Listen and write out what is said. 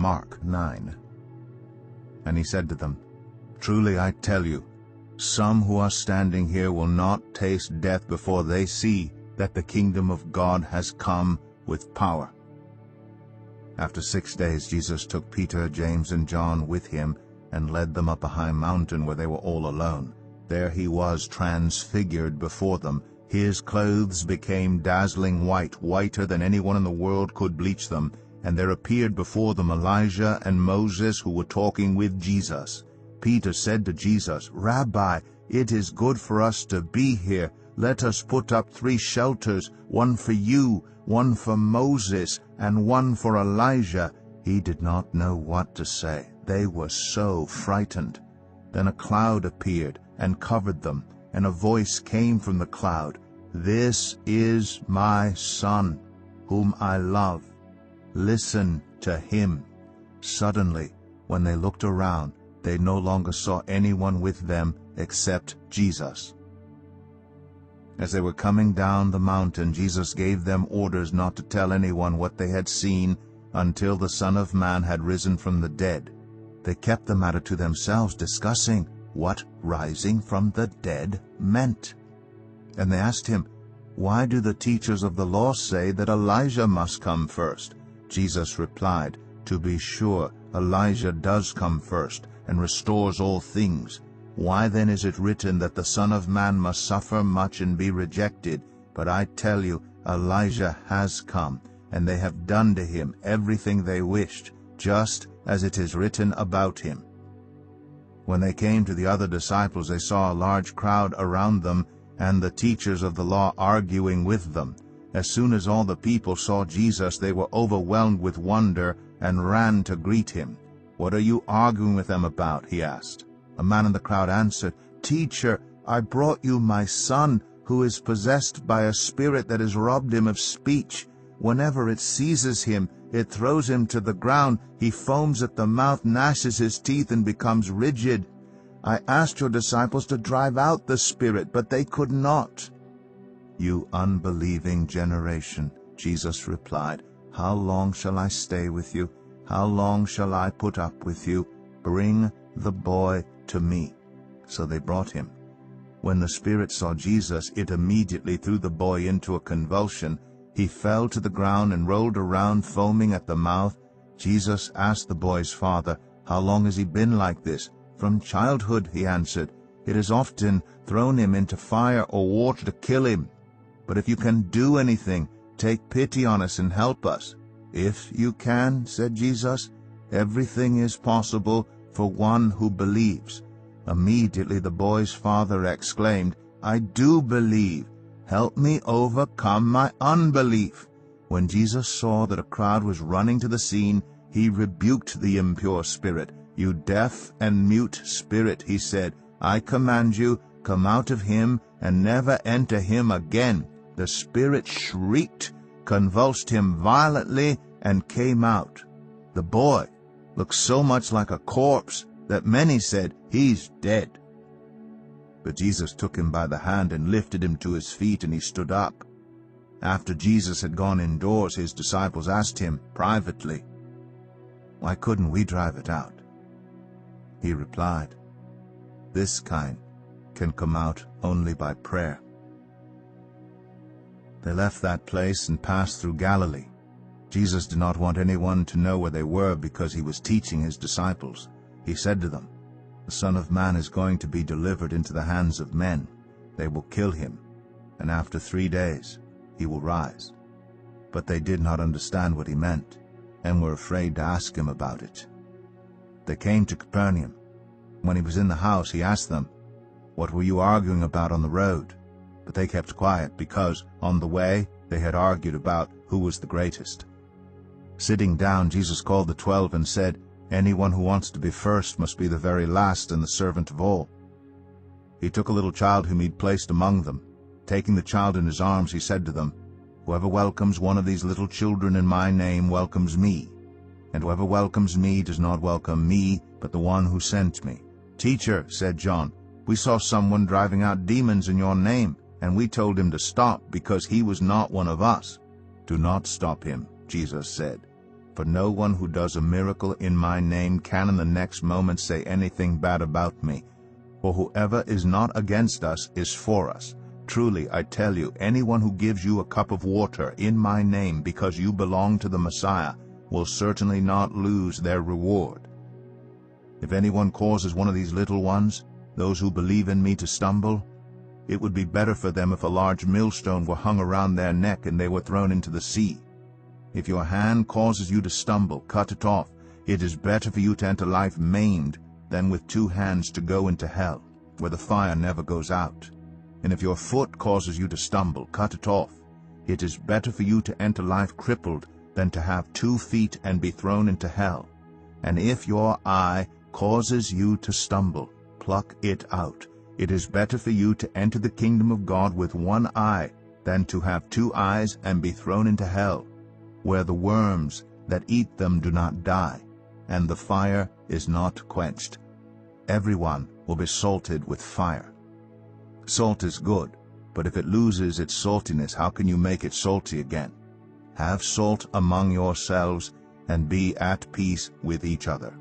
Mark 9. And he said to them, "Truly I tell you, some who are standing here will not taste death before they see that the kingdom of God has come with power." After 6 days Jesus took Peter, James, and John with him and led them up a high mountain where they were all alone. There he was transfigured before them. His clothes became dazzling white, whiter than anyone in the world could bleach them. And there appeared before them Elijah and Moses, who were talking with Jesus. Peter said to Jesus, "Rabbi, it is good for us to be here. Let us put up 3 shelters, one for you, one for Moses, and one for Elijah." He did not know what to say. They were so frightened. Then a cloud appeared and covered them, and a voice came from the cloud, "This is my Son, whom I love. Listen to him." Suddenly, when they looked around, they no longer saw anyone with them except Jesus. As they were coming down the mountain, Jesus gave them orders not to tell anyone what they had seen until the Son of Man had risen from the dead. They kept the matter to themselves, discussing what rising from the dead meant. And they asked him, "Why do the teachers of the law say that Elijah must come first?" Jesus replied, "To be sure, Elijah does come first and restores all things. Why then is it written that the Son of Man must suffer much and be rejected? But I tell you, Elijah has come, and they have done to him everything they wished, just as it is written about him." When they came to the other disciples, they saw a large crowd around them, and the teachers of the law arguing with them. As soon as all the people saw Jesus, they were overwhelmed with wonder and ran to greet him. "What are you arguing with them about?" he asked. A man in the crowd answered, "Teacher, I brought you my son, who is possessed by a spirit that has robbed him of speech. Whenever it seizes him, it throws him to the ground. He foams at the mouth, gnashes his teeth, and becomes rigid. I asked your disciples to drive out the spirit, but they could not." "You unbelieving generation," Jesus replied, "how long shall I stay with you? How long shall I put up with you? Bring the boy to me." So they brought him. When the spirit saw Jesus, it immediately threw the boy into a convulsion. He fell to the ground and rolled around, foaming at the mouth. Jesus asked the boy's father, "How long has he been like this?" "From childhood," he answered. "It has often thrown him into fire or water to kill him. But if you can do anything, take pity on us and help us." "If you can," said Jesus, "everything is possible for one who believes." Immediately the boy's father exclaimed, "I do believe. Help me overcome my unbelief." When Jesus saw that a crowd was running to the scene, he rebuked the impure spirit. "You deaf and mute spirit," he said, "I command you, come out of him and never enter him again." The spirit shrieked, convulsed him violently, and came out. The boy looked so much like a corpse that many said, "He's dead." But Jesus took him by the hand and lifted him to his feet, and he stood up. After Jesus had gone indoors, his disciples asked him privately, "Why couldn't we drive it out?" He replied, "This kind can come out only by prayer." They left that place and passed through Galilee. Jesus did not want anyone to know where they were because he was teaching his disciples. He said to them, "The Son of Man is going to be delivered into the hands of men. They will kill him, and after 3 days he will rise." But they did not understand what he meant, and were afraid to ask him about it. They came to Capernaum. When he was in the house, he asked them, "What were you arguing about on the road?" But they kept quiet, because on the way they had argued about who was the greatest. Sitting down, Jesus called the 12 and said, "Anyone who wants to be first must be the very last and the servant of all." He took a little child whom he had placed among them. Taking the child in his arms, he said to them, "Whoever welcomes one of these little children in my name welcomes me. And whoever welcomes me does not welcome me, but the one who sent me." "Teacher," said John, "we saw someone driving out demons in your name, and we told him to stop because he was not one of us." "Do not stop him," Jesus said, For no one who does a miracle in my name can in the next moment say anything bad about me. For whoever is not against us is for us. Truly, I tell you, anyone who gives you a cup of water in my name because you belong to the Messiah will certainly not lose their reward. If anyone causes one of these little ones, those who believe in me, to stumble, it would be better for them if a large millstone were hung around their neck and they were thrown into the sea. If your hand causes you to stumble, cut it off. It is better for you to enter life maimed than with 2 hands to go into hell, where the fire never goes out. And if your foot causes you to stumble, cut it off. It is better for you to enter life crippled than to have 2 feet and be thrown into hell. And if your eye causes you to stumble, pluck it out. It is better for you to enter the kingdom of God with 1 eye than to have 2 eyes and be thrown into hell, where the worms that eat them do not die, and the fire is not quenched. Everyone will be salted with fire. Salt is good, but if it loses its saltiness, how can you make it salty again? Have salt among yourselves, and be at peace with each other.